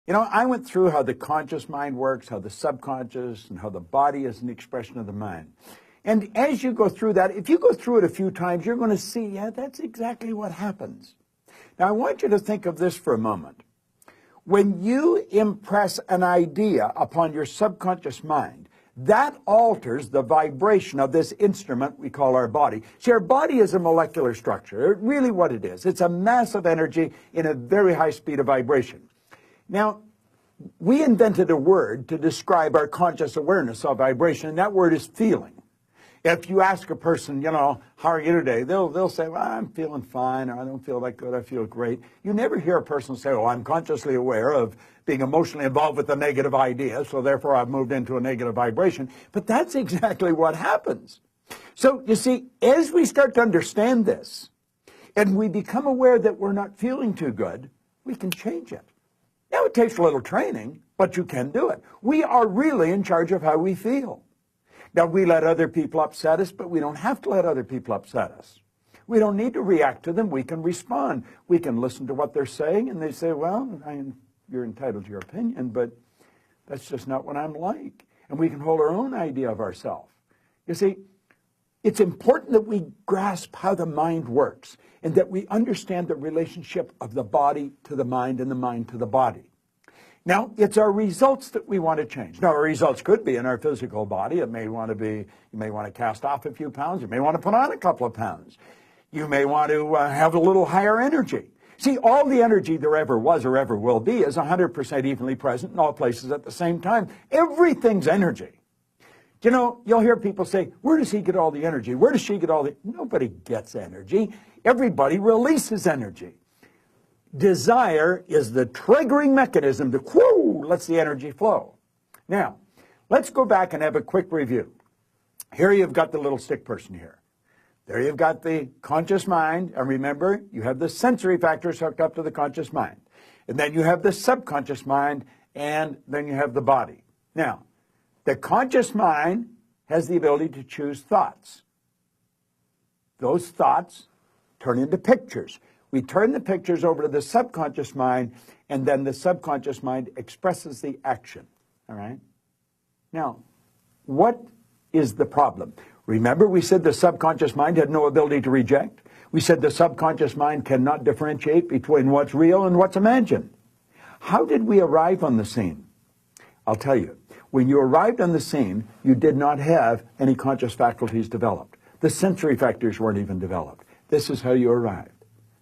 You know, I went through how the conscious mind works, how the subconscious, and how the body is an expression of the mind. And as you go through that, if you go through it a few times, you're going to see, yeah, that's exactly what happens. Now, I want you to think of this for a moment. When you impress an idea upon your subconscious mind, that alters the vibration of this instrument we call our body. See, our body is a molecular structure. Really what it is. It's a mass of energy in a very high speed of vibration. Now, we invented a word to describe our conscious awareness of vibration, and that word is feeling. If you ask a person, you know, how are you today? They'll say, well, I'm feeling fine, or I don't feel that good, I feel great. You never hear a person say, oh, I'm consciously aware of being emotionally involved with a negative idea, so therefore I've moved into a negative vibration. But that's exactly what happens. So, you see, as we start to understand this, and we become aware that we're not feeling too good, we can change it. Now, it takes a little training, but you can do it. We are really in charge of how we feel. Now, we let other people upset us, but we don't have to let other people upset us. We don't need to react to them. We can respond. We can listen to what they're saying, and they say, well, you're entitled to your opinion, but that's just not what I'm like. And we can hold our own idea of ourselves. You see, it's important that we grasp how the mind works and that we understand the relationship of the body to the mind and the mind to the body. Now, it's our results that we want to change. Now, our results could be in our physical body. It may want to be, you may want to cast off a few pounds. You may want to put on a couple of pounds. You may want to have a little higher energy. See, all the energy there ever was or ever will be is 100% evenly present in all places at the same time. Everything's energy. You know, you'll hear people say, where does he get all the energy? Where does she get all the... Nobody gets energy. Everybody releases energy. Desire is the triggering mechanism that, whoo, lets the energy flow. Now, let's go back and have a quick review. Here you've got the little stick person here. There you've got the conscious mind. And remember, you have the sensory factors hooked up to the conscious mind. And then you have the subconscious mind, and then you have the body. Now, the conscious mind has the ability to choose thoughts. Those thoughts turn into pictures. We turn the pictures over to the subconscious mind, and then the subconscious mind expresses the action. All right? Now, what is the problem? Remember, we said the subconscious mind had no ability to reject. We said the subconscious mind cannot differentiate between what's real and what's imagined. How did we arrive on the scene? I'll tell you. When you arrived on the scene, you did not have any conscious faculties developed. The sensory factors weren't even developed. This is how you arrived.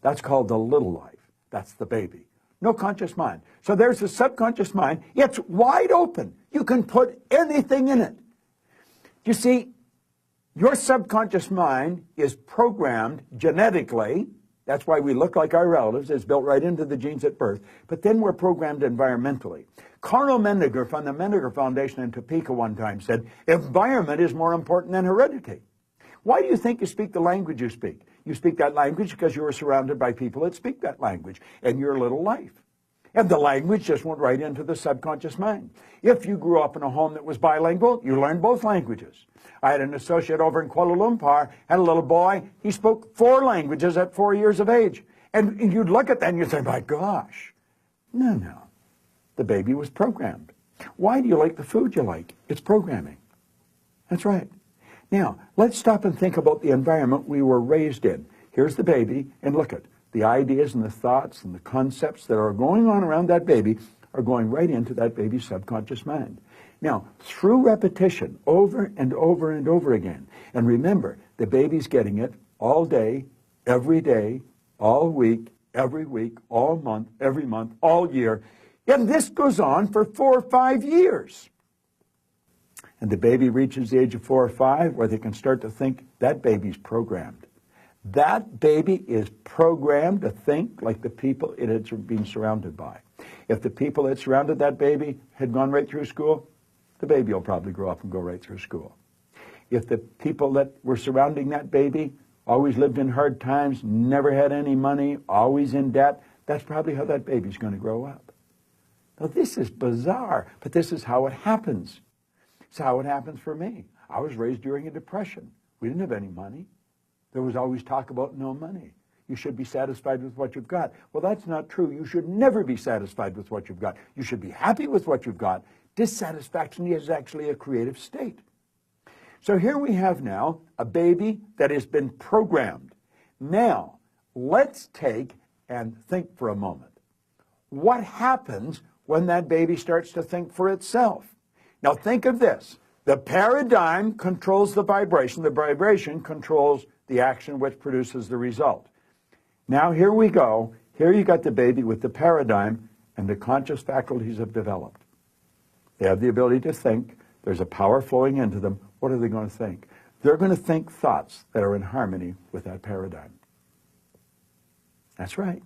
That's called the little life. That's the baby. No conscious mind. So there's the subconscious mind. It's wide open. You can put anything in it. You see, your subconscious mind is programmed genetically. That's why we look like our relatives. It's built right into the genes at birth. But then we're programmed environmentally. Carl Mendinger from the Mendinger Foundation in Topeka one time said, environment is more important than heredity. Why do you think you speak the language you speak? You speak that language because you were surrounded by people that speak that language in your little life. And the language just went right into the subconscious mind. If you grew up in a home that was bilingual, you learned both languages. I had an associate over in Kuala Lumpur, had a little boy, he spoke 4 languages at 4 years of age. And you'd look at that and you'd say, my gosh. No. The baby was programmed. Why do you like the food you like? It's programming. That's right. Now, let's stop and think about the environment we were raised in. Here's the baby, and look at the ideas and the thoughts and the concepts that are going on around that baby are going right into that baby's subconscious mind. Now, through repetition, over and over and over again, and remember, the baby's getting it all day, all week, every week, all month, every month, all year, and this goes on for 4 or 5 years. And the baby reaches the age of 4 or 5 where they can start to think that baby's programmed. That baby is programmed to think like the people it had been surrounded by. If the people that surrounded that baby had gone right through school, the baby will probably grow up and go right through school. If the people that were surrounding that baby always lived in hard times, never had any money, always in debt, that's probably how that baby's going to grow up. Now, this is bizarre, but this is how it happens. It's how it happens for me. I was raised during a depression. We didn't have any money. There was always talk about no money. You should be satisfied with what you've got. Well, that's not true. You should never be satisfied with what you've got. You should be happy with what you've got. Dissatisfaction is actually a creative state. So here we have now a baby that has been programmed. Now, let's take and think for a moment. What happens when that baby starts to think for itself? Now think of this. The paradigm controls the vibration. The vibration controls the action which produces the result. Now here we go. Here you got the baby with the paradigm, and the conscious faculties have developed. They have the ability to think. There's a power flowing into them. What are they going to think? They're going to think thoughts that are in harmony with that paradigm. That's right.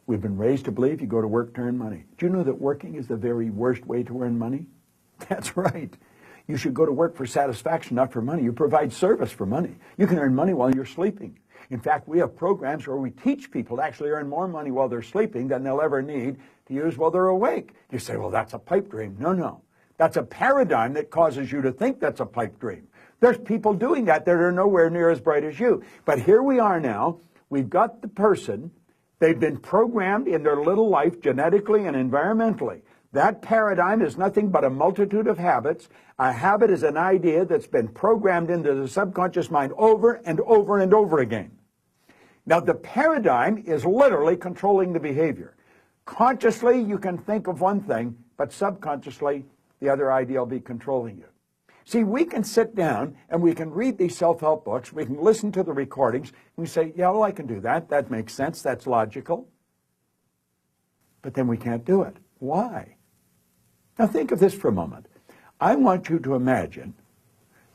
We've been raised to believe you go to work to earn money. Do you know that working is the very worst way to earn money? That's right. You should go to work for satisfaction, not for money. You provide service for money. You can earn money while you're sleeping. In fact, we have programs where we teach people to actually earn more money while they're sleeping than they'll ever need to use while they're awake. You say, well, that's a pipe dream. No, no. That's a paradigm that causes you to think that's a pipe dream. There's people doing that are nowhere near as bright as you. But here we are now. We've got the person. They've been programmed in their little life genetically and environmentally. That paradigm is nothing but a multitude of habits. A habit is an idea that's been programmed into the subconscious mind over and over and over again. Now, the paradigm is literally controlling the behavior. Consciously, you can think of one thing, but subconsciously, the other idea will be controlling you. See, we can sit down and we can read these self-help books, we can listen to the recordings, and we say, yeah, well, I can do that. That makes sense. That's logical. But then we can't do it. Why? Now, think of this for a moment. I want you to imagine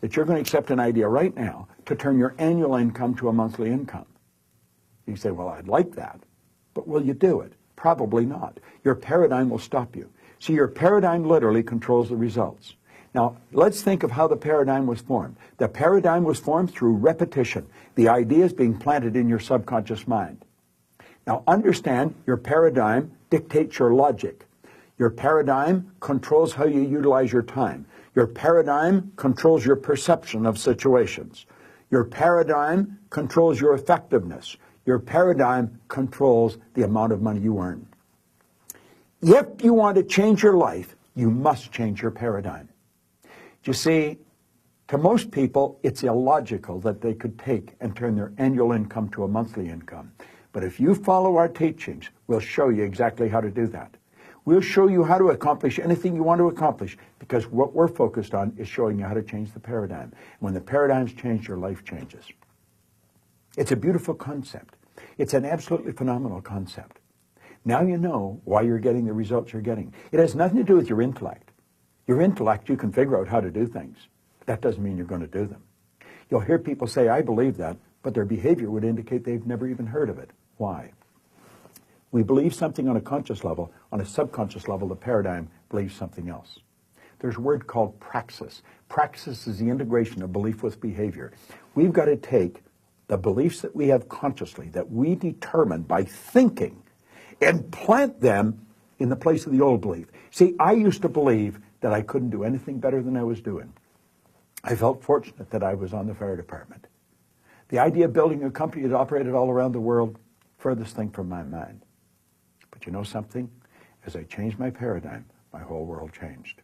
that you're going to accept an idea right now to turn your annual income to a monthly income. You say, well, I'd like that, but will you do it? Probably not. Your paradigm will stop you. See, your paradigm literally controls the results. Now, let's think of how the paradigm was formed. The paradigm was formed through repetition. The ideas being planted in your subconscious mind. Now, understand your paradigm dictates your logic. Your paradigm controls how you utilize your time. Your paradigm controls your perception of situations. Your paradigm controls your effectiveness. Your paradigm controls the amount of money you earn. If you want to change your life, you must change your paradigm. You see, to most people, it's illogical that they could take and turn their annual income to a monthly income. But if you follow our teachings, we'll show you exactly how to do that. We'll show you how to accomplish anything you want to accomplish, because what we're focused on is showing you how to change the paradigm. When the paradigm's changed, your life changes. It's a beautiful concept. It's an absolutely phenomenal concept. Now you know why you're getting the results you're getting. It has nothing to do with your intellect. Your intellect, you can figure out how to do things. That doesn't mean you're going to do them. You'll hear people say, I believe that, but their behavior would indicate they've never even heard of it. Why? We believe something on a conscious level. On a subconscious level, the paradigm believes something else. There's a word called praxis. Praxis is the integration of belief with behavior. We've got to take the beliefs that we have consciously, that we determine by thinking, and plant them in the place of the old belief. See, I used to believe that I couldn't do anything better than I was doing. I felt fortunate that I was on the fire department. The idea of building a company that operated all around the world, furthest thing from my mind. But you know something? As I changed my paradigm, my whole world changed.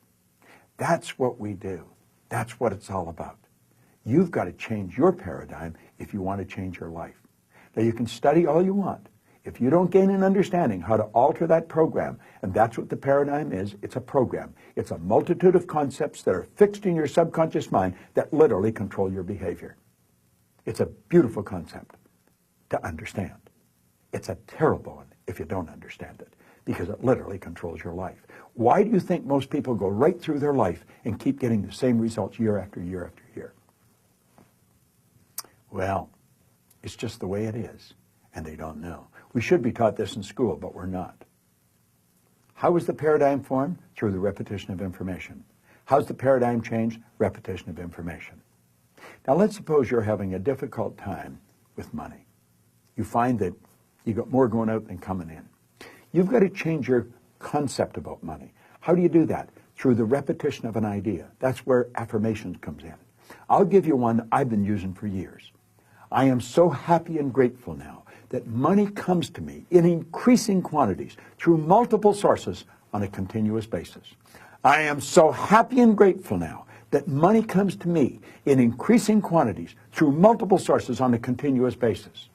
That's what we do. That's what it's all about. You've got to change your paradigm if you want to change your life. Now, you can study all you want. If you don't gain an understanding how to alter that program, and that's what the paradigm is, it's a program. It's a multitude of concepts that are fixed in your subconscious mind that literally control your behavior. It's a beautiful concept to understand. It's a terrible one if you don't understand it, because it literally controls your life. Why do you think most people go right through their life and keep getting the same results year after year after year? Well, it's just the way it is, and they don't know. We should be taught this in school, but we're not. How is the paradigm formed? Through the repetition of information. How's the paradigm changed? Repetition of information. Now, let's suppose you're having a difficult time with money. You find that you got more going out than coming in. You've got to change your concept about money. How do you do that? Through the repetition of an idea. That's where affirmations comes in. I'll give you one I've been using for years. I am so happy and grateful now that money comes to me in increasing quantities through multiple sources on a continuous basis. I am so happy and grateful now that money comes to me in increasing quantities through multiple sources on a continuous basis.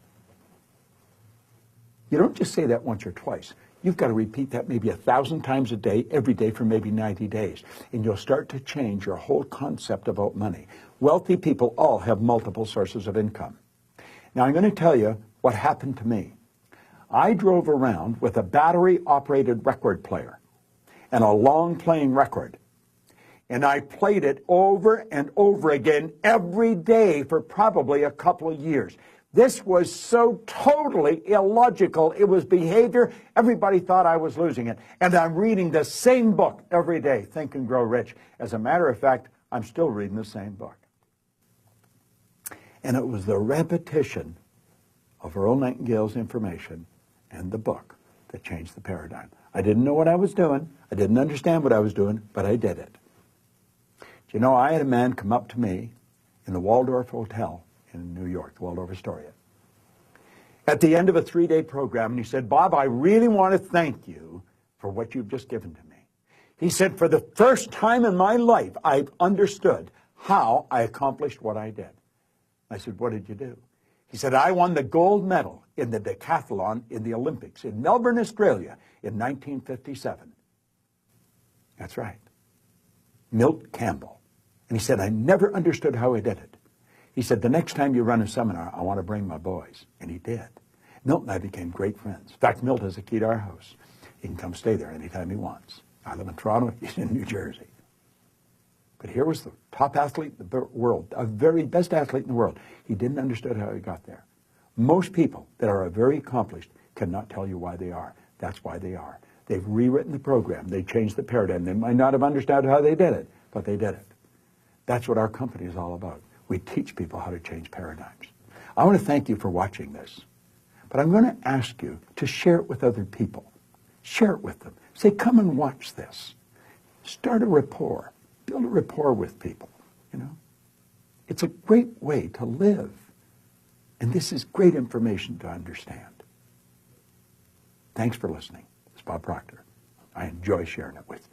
You don't just say that once or twice. You've got to repeat that maybe 1,000 times a day, every day for maybe 90 days. And you'll start to change your whole concept about money. Wealthy people all have multiple sources of income. Now, I'm going to tell you what happened to me. I drove around with a battery-operated record player and a long-playing record. And I played it over and over again every day for probably a couple of years. This was so totally illogical. It was behavior. Everybody thought I was losing it. And I'm reading the same book every day, Think and Grow Rich. As a matter of fact, I'm still reading the same book. And it was the repetition of Earl Nightingale's information and the book that changed the paradigm. I didn't know what I was doing. I didn't understand what I was doing, but I did it. Do you know, I had a man come up to me in the Waldorf Hotel in New York, the Waldorf Astoria, at the end of a 3-day program, and he said, Bob, I really want to thank you for what you've just given to me. He said, for the first time in my life, I've understood how I accomplished what I did. I said, what did you do? He said, I won the gold medal in the decathlon in the Olympics in Melbourne, Australia in 1957. That's right. Milt Campbell. And he said, I never understood how I did it. He said, the next time you run a seminar, I want to bring my boys. And he did. Milt and I became great friends. In fact, Milt has a key to our house. He can come stay there anytime he wants. I live in Toronto. He's in New Jersey. But here was the top athlete in the world, a very best athlete in the world. He didn't understand how he got there. Most people that are very accomplished cannot tell you why they are. That's why they are. They've rewritten the program. They changed the paradigm. They might not have understood how they did it, but they did it. That's what our company is all about. We teach people how to change paradigms. I want to thank you for watching this, but I'm going to ask you to share it with other people. Share it with them. Say, come and watch this. Start a rapport. Build a rapport with people, you know. It's a great way to live, and this is great information to understand. Thanks for listening. It's Bob Proctor. I enjoy sharing it with you.